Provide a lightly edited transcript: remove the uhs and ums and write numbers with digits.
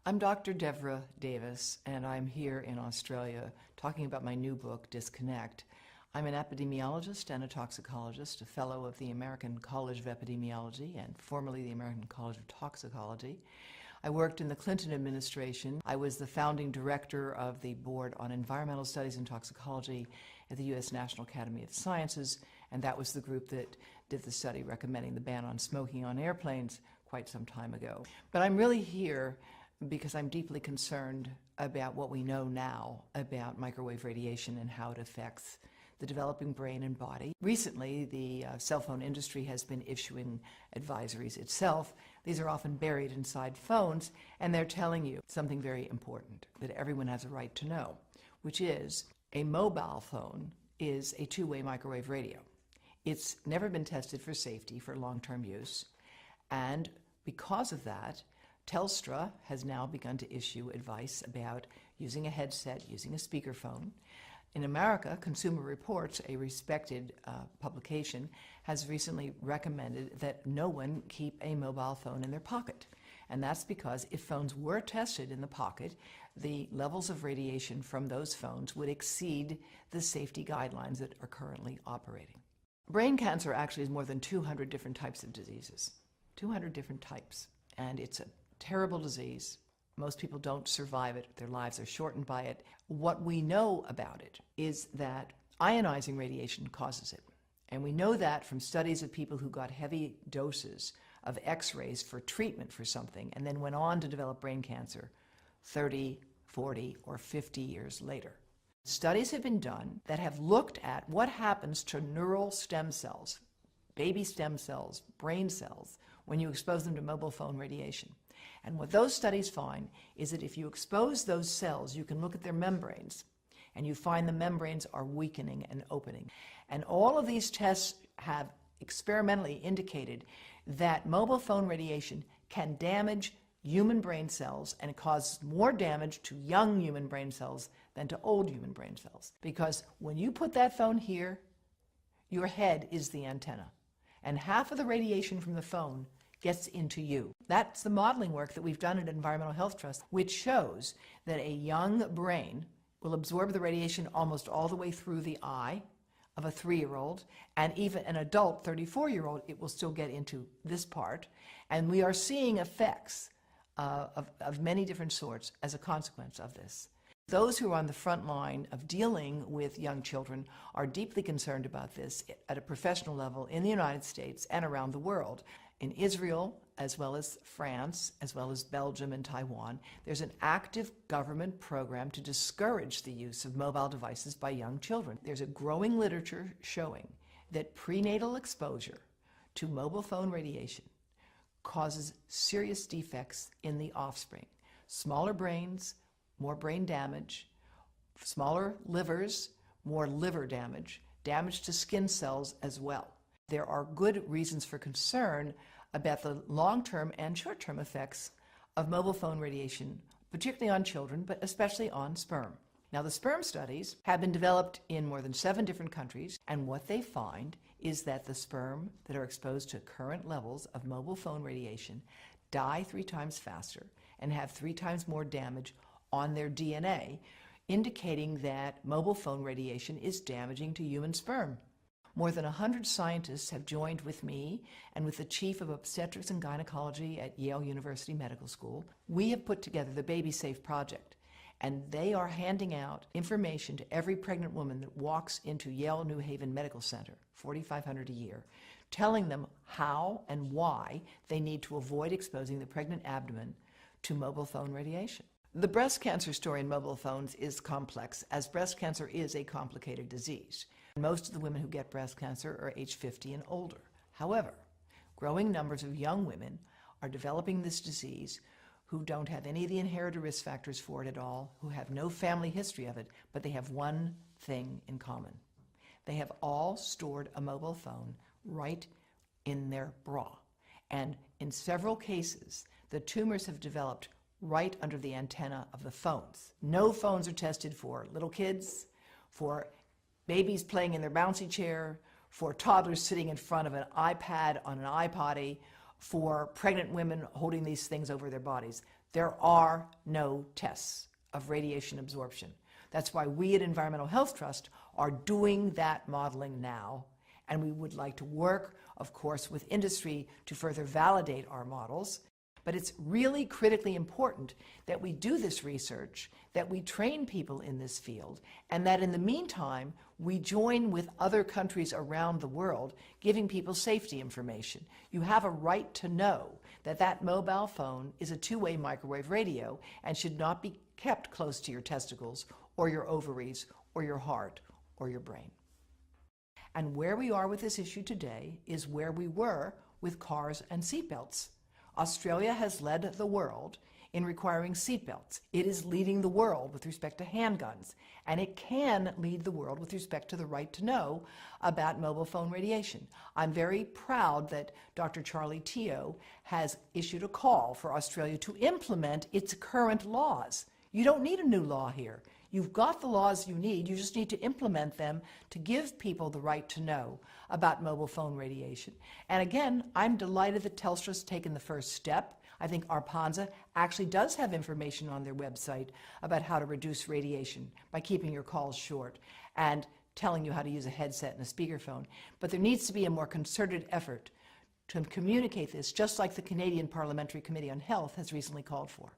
I'm Dr. Devra Davis, and I'm here in Australia talking about my new book, Disconnect. I'm an epidemiologist and a toxicologist, a fellow of the American College of Epidemiology and formerly the American College of Toxicology. I worked in the Clinton administration. I was the founding director of the Board on Environmental Studies and Toxicology at the U.S. National Academy of Sciences, and that was the group that did the study recommending the ban on smoking on airplanes quite some time ago. But I'm really here because I'm deeply concerned about what we know now about microwave radiation and how it affects the developing brain and body. Recently, the cell phone industry has been issuing advisories itself. These are often buried inside phones, and they're telling you something very important that everyone has a right to know, which is a mobile phone is a two-way microwave radio. It's never been tested for safety for long-term use, and because of that, Telstra has now begun to issue advice about using a headset, using a speakerphone. In America, Consumer Reports, a respected publication, has recently recommended that no one keep a mobile phone in their pocket. And that's because if phones were tested in the pocket, the levels of radiation from those phones would exceed the safety guidelines that are currently operating. Brain cancer actually is more than 200 different types of diseases. 200 different types. And it's a terrible disease. Most people don't survive it. Their lives are shortened by it. What we know about it is that ionizing radiation causes it. And we know that from studies of people who got heavy doses of X-rays for treatment for something and then went on to develop brain cancer 30, 40, or 50 years later. Studies have been done that have looked at what happens to neural stem cells, baby stem cells, brain cells, when you expose them to mobile phone radiation. And what those studies find is that if you expose those cells, you can look at their membranes, and you find the membranes are weakening and opening. And all of these tests have experimentally indicated that mobile phone radiation can damage human brain cells, and it causes more damage to young human brain cells than to old human brain cells. Because when you put that phone here, your head is the antenna, and half of the radiation from the phone gets into you. That's the modeling work that we've done at Environmental Health Trust, which shows that a young brain will absorb the radiation almost all the way through the eye of a 3-year-old, and even an adult 34-year-old, it will still get into this part. And we are seeing effects of many different sorts as a consequence of this. Those who are on the front line of dealing with young children are deeply concerned about this at a professional level in the United States and around the world. In Israel, as well as France, as well as Belgium and Taiwan, there's an active government program to discourage the use of mobile devices by young children. There's a growing literature showing that prenatal exposure to mobile phone radiation causes serious defects in the offspring. Smaller brains, more brain damage, smaller livers, more liver damage, damage to skin cells as well. There are good reasons for concern about the long-term and short-term effects of mobile phone radiation, particularly on children, but especially on sperm. Now, the sperm studies have been developed in more than 7 different countries, and what they find is that the sperm that are exposed to current levels of mobile phone radiation die 3 times faster and have 3 times more damage on their DNA, indicating that mobile phone radiation is damaging to human sperm. More than 100 scientists have joined with me and with the chief of obstetrics and gynecology at Yale University Medical School. We have put together the Baby Safe Project, and they are handing out information to every pregnant woman that walks into Yale New Haven Medical Center, $4,500 a year, telling them how and why they need to avoid exposing the pregnant abdomen to mobile phone radiation. The breast cancer story in mobile phones is complex, as breast cancer is a complicated disease. Most of the women who get breast cancer are age 50 and older. However, growing numbers of young women are developing this disease who don't have any of the inherited risk factors for it at all, who have no family history of it, but they have one thing in common. They have all stored a mobile phone right in their bra. And in several cases, the tumors have developed right under the antenna of the phones. No phones are tested for little kids, for babies playing in their bouncy chair, for toddlers sitting in front of an iPad on an iPotty, for pregnant women holding these things over their bodies. There are no tests of radiation absorption. That's why we at Environmental Health Trust are doing that modeling now, and we would like to work, of course, with industry to further validate our models. But it's really critically important that we do this research, that we train people in this field, and that in the meantime, we join with other countries around the world, giving people safety information. You have a right to know that that mobile phone is a two-way microwave radio and should not be kept close to your testicles or your ovaries or your heart or your brain. And where we are with this issue today is where we were with cars and seatbelts. Australia has led the world in requiring seatbelts. It is leading the world with respect to handguns, and it can lead the world with respect to the right to know about mobile phone radiation. I'm very proud that Dr. Charlie Teo has issued a call for Australia to implement its current laws. You don't need a new law here. You've got the laws you need. You just need to implement them to give people the right to know about mobile phone radiation. And again, I'm delighted that Telstra's taken the first step. I think Arpanza actually does have information on their website about how to reduce radiation by keeping your calls short and telling you how to use a headset and a speakerphone. But there needs to be a more concerted effort to communicate this, just like the Canadian Parliamentary Committee on Health has recently called for.